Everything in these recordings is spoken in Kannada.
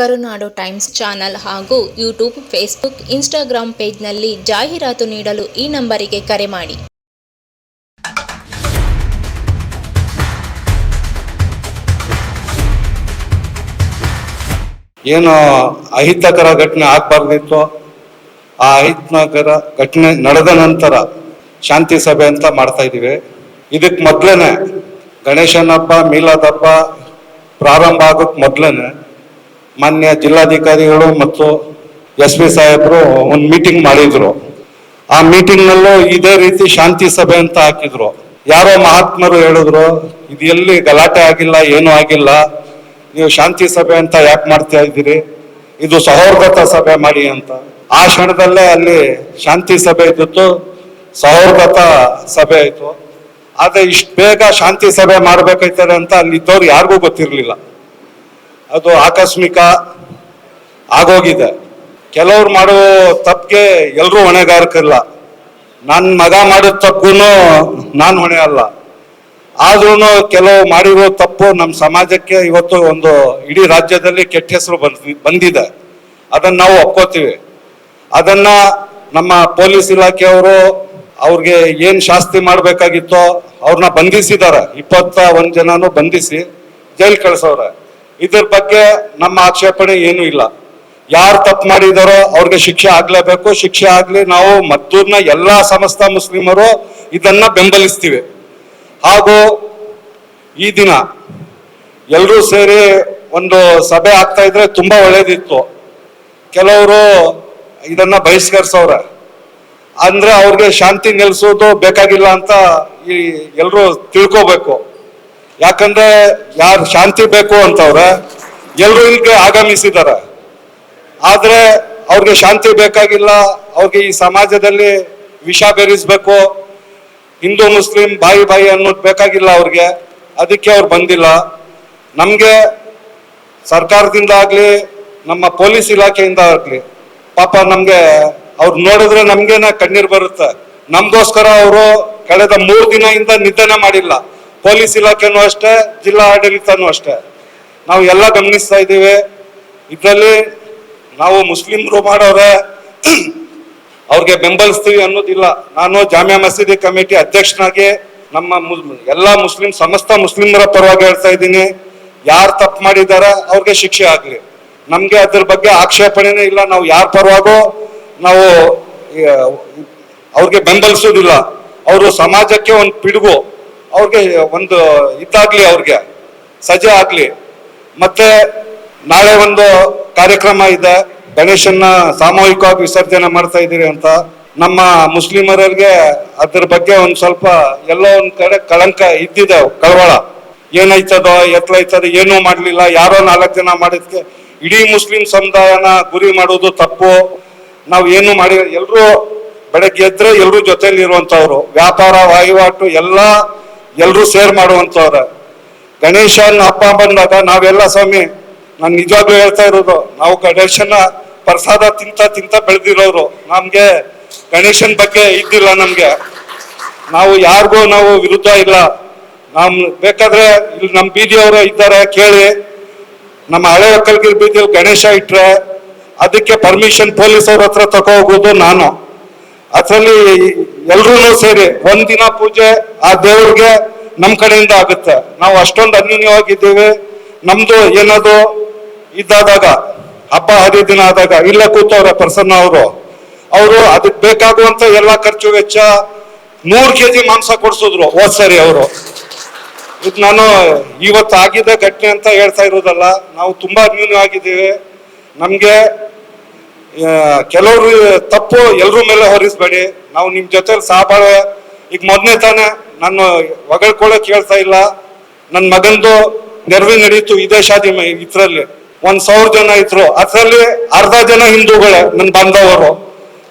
ಕರುನಾಡು ಟೈಮ್ಸ್ ಚಾನಲ್ ಹಾಗೂ ಯೂಟ್ಯೂಬ್, ಫೇಸ್ಬುಕ್, ಇನ್ಸ್ಟಾಗ್ರಾಂ ಪೇಜ್ನಲ್ಲಿ ಜಾಹೀರಾತು ನೀಡಲು ಈ ನಂಬರಿಗೆ ಕರೆ ಮಾಡಿ. ಏನು ಅಹಿತಕರ ಘಟನೆ ಆಗಬಾರ್ದಿತ್ತು, ಆ ಅಹಿತಕರ ಘಟನೆ ನಡೆದ ನಂತರ ಶಾಂತಿ ಸಭೆ ಅಂತ ಮಾಡ್ತಾ ಇದ್ದೀವಿ. ಇದಕ್ಕೆ ಮೊದಲೇನೆ ಗಣೇಶನ ಹಬ್ಬ, ಮೀಲಾದ್ ಹಬ್ಬ ಪ್ರಾರಂಭ ಆಗೋಕ್ಕೆ ಮೊದಲೇನೆ ಮಾನ್ಯ ಜಿಲ್ಲಾಧಿಕಾರಿಗಳು ಮತ್ತು SP ಸಾಹೇಬರು ಒಂದು ಮೀಟಿಂಗ್ ಮಾಡಿದ್ರು. ಆ ಮೀಟಿಂಗ್ನಲ್ಲೂ ಇದೇ ರೀತಿ ಶಾಂತಿ ಸಭೆ ಅಂತ ಹಾಕಿದ್ರು. ಯಾರೋ ಮಹಾತ್ಮರು ಹೇಳಿದ್ರು, ಇದು ಎಲ್ಲಿ ಗಲಾಟೆ ಆಗಿಲ್ಲ, ಏನೂ ಆಗಿಲ್ಲ, ನೀವು ಶಾಂತಿ ಸಭೆ ಅಂತ ಯಾಕೆ ಮಾಡ್ತಾ ಇದ್ದೀರಿ, ಇದು ಸೌಹಾರ್ದತಾ ಸಭೆ ಮಾಡಿ ಅಂತ. ಆ ಕ್ಷಣದಲ್ಲೇ ಅಲ್ಲಿ ಶಾಂತಿ ಸಭೆ ಇದ್ದಿತ್ತು, ಸೌಹಾರ್ದತಾ ಸಭೆ ಆಯ್ತು. ಆದ್ರೆ ಇಷ್ಟು ಬೇಗ ಶಾಂತಿ ಸಭೆ ಮಾಡ್ಬೇಕಾಯ್ತಾರೆ ಅಂತ ಅಲ್ಲಿದ್ದವ್ರು ಯಾರಿಗೂ ಗೊತ್ತಿರಲಿಲ್ಲ. ಅದು ಆಕಸ್ಮಿಕ ಆಗೋಗಿದೆ. ಕೆಲವ್ರು ಮಾಡೋ ತಪ್ಪಿಗೆ ಎಲ್ಲರೂ ಹೊಣೆಗಾರಕಲ್ಲ. ನನ್ನ ಮಗ ಮಾಡಿದ ತಪ್ಪು ನಾನು ಹೊಣೆ ಅಲ್ಲ. ಆದ್ರೂ ಕೆಲವು ಮಾಡಿರೋ ತಪ್ಪು ನಮ್ಮ ಸಮಾಜಕ್ಕೆ ಇವತ್ತು ಒಂದು ಇಡೀ ರಾಜ್ಯದಲ್ಲಿ ಕೆಟ್ಟ ಹೆಸರು ಬಂದಿದೆ. ಅದನ್ನ ನಾವು ಒಪ್ಕೋತೀವಿ. ಅದನ್ನ ನಮ್ಮ ಪೊಲೀಸ್ ಇಲಾಖೆಯವರು ಅವ್ರಿಗೆ ಏನ್ ಶಾಸ್ತಿ ಮಾಡ್ಬೇಕಾಗಿತ್ತೋ ಅವ್ರನ್ನ ಬಂಧಿಸಿದಾರೆ. 21 ಜನನು ಬಂಧಿಸಿ ಜೈಲ್ ಕಳ್ಸವ್ರೆ. ಇದ್ರ ಬಗ್ಗೆ ನಮ್ಮ ಆಕ್ಷೇಪಣೆ ಏನೂ ಇಲ್ಲ. ಯಾರು ತಪ್ಪು ಮಾಡಿದಾರೋ ಅವ್ರಿಗೆ ಶಿಕ್ಷೆ ಆಗ್ಲೇಬೇಕು. ಶಿಕ್ಷೆ ಆಗ್ಲಿ. ನಾವು ಮದ್ದೂರ್ನ ಎಲ್ಲಾ ಸಮಸ್ತ ಮುಸ್ಲಿಮರು ಇದನ್ನ ಬೆಂಬಲಿಸ್ತೀವಿ. ಹಾಗೂ ಈ ದಿನ ಎಲ್ಲರೂ ಸೇರಿ ಒಂದು ಸಭೆ ಆಗ್ತಾ ಇದ್ರೆ ತುಂಬಾ ಒಳ್ಳೇದಿತ್ತು. ಕೆಲವರು ಇದನ್ನ ಬಹಿಷ್ಕರಿಸವ್ರೆ. ಅಂದ್ರೆ ಅವ್ರಿಗೆ ಶಾಂತಿ ನೆಲೆಸೋದು ಬೇಕಾಗಿಲ್ಲ ಅಂತ ಈ ಎಲ್ಲರೂ ತಿಳ್ಕೋಬೇಕು. ಯಾಕಂದ್ರೆ ಯಾರು ಶಾಂತಿ ಬೇಕು ಅಂತವ್ರೆ ಎಲ್ಲರೂ ಇಲ್ಲಿಗೆ ಆಗಮಿಸಿದ್ದಾರೆ. ಆದ್ರೆ ಅವ್ರಿಗೆ ಶಾಂತಿ ಬೇಕಾಗಿಲ್ಲ. ಅವ್ರಿಗೆ ಈ ಸಮಾಜದಲ್ಲಿ ವಿಷ ಬೆರೆಸ್ಬೇಕು, ಹಿಂದೂ ಮುಸ್ಲಿಂ ಬಾಯಿ ಬಾಯಿ ಅನ್ನೋದು ಬೇಕಾಗಿಲ್ಲ ಅವ್ರಿಗೆ. ಅದಕ್ಕೆ ಅವ್ರು ಬಂದಿಲ್ಲ. ನಮ್ಗೆ ಸರ್ಕಾರದಿಂದ ಆಗ್ಲಿ, ನಮ್ಮ ಪೊಲೀಸ್ ಇಲಾಖೆಯಿಂದ ಆಗ್ಲಿ, ಪಾಪ ನಮ್ಗೆ ಅವ್ರು ನೋಡಿದ್ರೆ ನಮ್ಗೇನ ಕಣ್ಣೀರ್ ಬರುತ್ತೆ. ನಮ್ಗೋಸ್ಕರ ಅವರು ಕಳೆದ 3 ದಿನದಿಂದ ನಿದ್ದೆನೆ ಮಾಡಿಲ್ಲ. ಪೊಲೀಸ್ ಇಲಾಖೆನೂ ಅಷ್ಟೇ, ಜಿಲ್ಲಾ ಆಡಳಿತನೂ ಅಷ್ಟೇ. ನಾವು ಎಲ್ಲ ಗಮನಿಸ್ತಾ ಇದ್ದೀವಿ. ಇದರಲ್ಲಿ ನಾವು ಮುಸ್ಲಿಮ್ರು ಮಾಡೋರೆ ಅವ್ರಿಗೆ ಬೆಂಬಲಿಸ್ತೀವಿ ಅನ್ನೋದಿಲ್ಲ. ನಾನು ಜಾಮಿಯಾ ಮಸೀದಿ ಕಮಿಟಿ ಅಧ್ಯಕ್ಷನಾಗಿ ನಮ್ಮ ಎಲ್ಲಾ ಸಮಸ್ತ ಮುಸ್ಲಿಮರ ಪರವಾಗಿ ಹೇಳ್ತಾ ಇದ್ದೀನಿ, ಯಾರು ತಪ್ಪು ಮಾಡಿದಾರ ಅವ್ರಿಗೆ ಶಿಕ್ಷೆ ಆಗ್ಲಿ. ನಮ್ಗೆ ಅದ್ರ ಬಗ್ಗೆ ಆಕ್ಷೇಪಣೆನೇ ಇಲ್ಲ. ನಾವು ಯಾರ ಪರವಾಗೋ ನಾವು ಅವ್ರಿಗೆ ಬೆಂಬಲಿಸೋದಿಲ್ಲ. ಅವರು ಸಮಾಜಕ್ಕೆ ಒಂದು ಪಿಡುಗು, ಅವ್ರಿಗೆ ಒಂದು ಇದಾಗ್ಲಿ, ಅವ್ರಿಗೆ ಸಜೆ ಆಗ್ಲಿ. ಮತ್ತೆ ನಾಳೆ ಒಂದು ಕಾರ್ಯಕ್ರಮ ಇದೆ, ಗಣೇಶನ್ನ ಸಾಮೂಹಿಕವಾಗಿ ವಿಸರ್ಜನೆ ಮಾಡ್ತಾ ಇದ್ದೀರಿ ಅಂತ. ನಮ್ಮ ಮುಸ್ಲಿಮರಿಗೆ ಅದ್ರ ಬಗ್ಗೆ ಒಂದ್ ಸ್ವಲ್ಪ ಎಲ್ಲೋ ಒಂದ್ ಕಡೆ ಕಳಂಕ ಇದ್ದಿದೆ, ಕಳವಳ. ಏನಾಯ್ತದೋ ಎತ್ಲೈತದೋ, ಏನೂ ಮಾಡ್ಲಿಲ್ಲ, ಯಾರೋ 4 ಜನ ಮಾಡಿದ್ಕೆ ಇಡೀ ಮುಸ್ಲಿಂ ಸಮುದಾಯನ ಗುರಿ ಮಾಡೋದು ತಪ್ಪು. ನಾವು ಏನು ಮಾಡಿ, ಎಲ್ರು ಬೆಳಗ್ಗೆ ಎದ್ರೆ ಎಲ್ರು ಜೊತೆಲಿ ಇರುವಂತವ್ರು, ವ್ಯಾಪಾರ ವಹಿವಾಟು ಎಲ್ರು ಸೇರ್ ಮಾಡುವಂತವ್ರ. ಗಣೇಶನ್ ಹಬ್ಬ ಬಂದಾಗ ನಾವೆಲ್ಲ ಸ್ವಾಮಿ, ನಾನು ನಿಜವಾಗ್ಲೂ ಹೇಳ್ತಾ ಇರೋದು, ನಾವು ಗಣೇಶನ ಪ್ರಸಾದ ತಿಂತ ಬೆಳೆದಿರೋರು. ನಮ್ಗೆ ಗಣೇಶನ್ ಬಗ್ಗೆ ಇದ್ದಿಲ್ಲ. ನಮ್ಗೆ ನಾವು ಯಾರಿಗೂ ನಾವು ವಿರುದ್ಧ ಇಲ್ಲ. ಬೇಕಾದ್ರೆ ಇಲ್ಲಿ ನಮ್ಮ ಬೀದಿಯವರು ಇದ್ದಾರೆ, ಕೇಳಿ. ನಮ್ಮ ಹಳೆ ಒಕ್ಕಲ್ಗಿರ್ ಬೀದಿಯಲ್ಲಿ ಗಣೇಶ ಇಟ್ರೆ ಅದಕ್ಕೆ ಪರ್ಮಿಷನ್ ಪೊಲೀಸ್ ಅವ್ರ ಹತ್ರ ತಗೋ ಹೋಗೋದು ನಾನು. ಅದ್ರಲ್ಲಿ ಎಲ್ರೂ ಸೇರಿ ಒಂದಿನ ಪೂಜೆ ಆ ದೇವ್ರಿಗೆ ನಮ್ ಕಡೆಯಿಂದ ಆಗುತ್ತೆ. ನಾವು ಅಷ್ಟೊಂದು ಅನ್ಯೂನ್ಯವಾಗಿದ್ದೀವಿ. ನಮ್ದು ಏನದು ಇದಾದಾಗ, ಹಬ್ಬ ಹರಿದಿನ ಆದಾಗ ಇಲ್ಲೇ ಕೂತವ್ರೆ ಪ್ರಸನ್ನ ಅವರು ಅದಕ್ಕೆ ಬೇಕಾಗುವಂತ ಎಲ್ಲಾ ಖರ್ಚು ವೆಚ್ಚ 100 kg ಮಾಂಸ ಕೊಡ್ಸಿದ್ರು ಹೋದ್ ಸರಿ ಅವರು. ಇದು ನಾನು ಇವತ್ತು ಆಗಿದ್ದ ಘಟನೆ ಅಂತ ಹೇಳ್ತಾ ಇರೋದಲ್ಲ. ನಾವು ತುಂಬಾ ಅನ್ಯೂನ್ಯವಾಗಿದ್ದೀವಿ. ನಮ್ಗೆ ಕೆಲವರು ತಪ್ಪು ಎಲ್ರ ಮೇಲೆ ಹೊರಿಸ್ಬೇಡಿ. ನಾವು ನಿಮ್ ಜೊತೆ ಸಹಬಾಳ್ವೆ. ಈಗ ಮೊದಲನೇ ತಾನೆ ನಾನು ಹೊಗಳ್ಕೊಳಕ್ ಹೇಳ್ತಾ ಇಲ್ಲ. ನನ್ನ ಮಗಂದು ನೆರವಿ ನಡೀತು ಇದೇ ಶಾದಿ ಇದ್ರಲ್ಲಿ 1,000 ಜನ ಇದ್ರು. ಅದ್ರಲ್ಲಿ ಅರ್ಧ ಜನ ಹಿಂದೂಗಳೇ ನನ್ನ ಬಾಂಧವರು.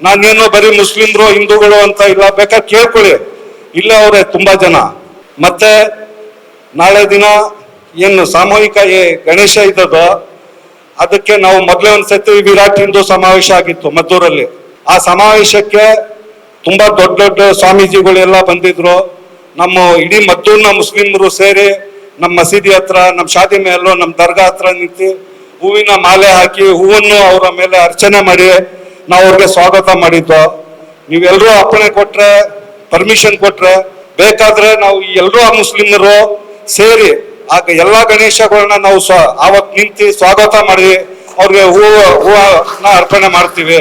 ನಾನೇನು ಬರೀ ಮುಸ್ಲಿಮ್ರು ಹಿಂದೂಗಳು ಅಂತ ಇಲ್ಲ, ಬೇಕಾದ್ರೆ ಕೇಳ್ಕೊಳ್ಳಿ, ಇಲ್ಲೇ ಅವ್ರೆ ತುಂಬಾ ಜನ. ಮತ್ತೆ ನಾಳೆ ದಿನ ಏನು ಸಾಮೂಹಿಕ ಗಣೇಶ ಇದ್ದದೋ ಅದಕ್ಕೆ ನಾವು ಮೊದಲೇ ಒಂದ್ಸತಿ ವಿರಾಟ್ ಹಿಂದೂ ಸಮಾವೇಶ ಆಗಿತ್ತು ಮದ್ದೂರಲ್ಲಿ. ಆ ಸಮಾವೇಶಕ್ಕೆ ತುಂಬಾ ದೊಡ್ಡ ಸ್ವಾಮೀಜಿಗಳೆಲ್ಲ ಬಂದಿದ್ರು. ನಮ್ಮ ಇಡೀ ಮದ್ದೂರ್ನ ಮುಸ್ಲಿಮರು ಸೇರಿ ನಮ್ಮ ಮಸೀದಿ ಹತ್ರ, ನಮ್ಮ ಶಾದಿ ಮೇಲೂ, ನಮ್ಮ ದರ್ಗಾ ಹತ್ರ ನಿಂತು ಹೂವಿನ ಮಾಲೆ ಹಾಕಿ ಹೂವನ್ನು ಅವರ ಮೇಲೆ ಅರ್ಚನೆ ಮಾಡಿ ನಾವು ಅವ್ರಿಗೆ ಸ್ವಾಗತ ಮಾಡಿದ್ದು. ನೀವೆಲ್ಲರೂ ಅಪ್ಪಣೆ ಕೊಟ್ರೆ, ಪರ್ಮಿಷನ್ ಕೊಟ್ರೆ ಬೇಕಾದ್ರೆ ನಾವು ಎಲ್ಲರೂ ಮುಸ್ಲಿಮರು ಸೇರಿ ಆಗ ಎಲ್ಲಾ ಗಣೇಶಗಳನ್ನ ನಾವು ಆವತ್ ನಿಂತು ಸ್ವಾಗತ ಮಾಡಿ ಅವ್ರಿಗೆ ಹೂವನ್ನ ಅರ್ಪಣೆ ಮಾಡ್ತೀವಿ.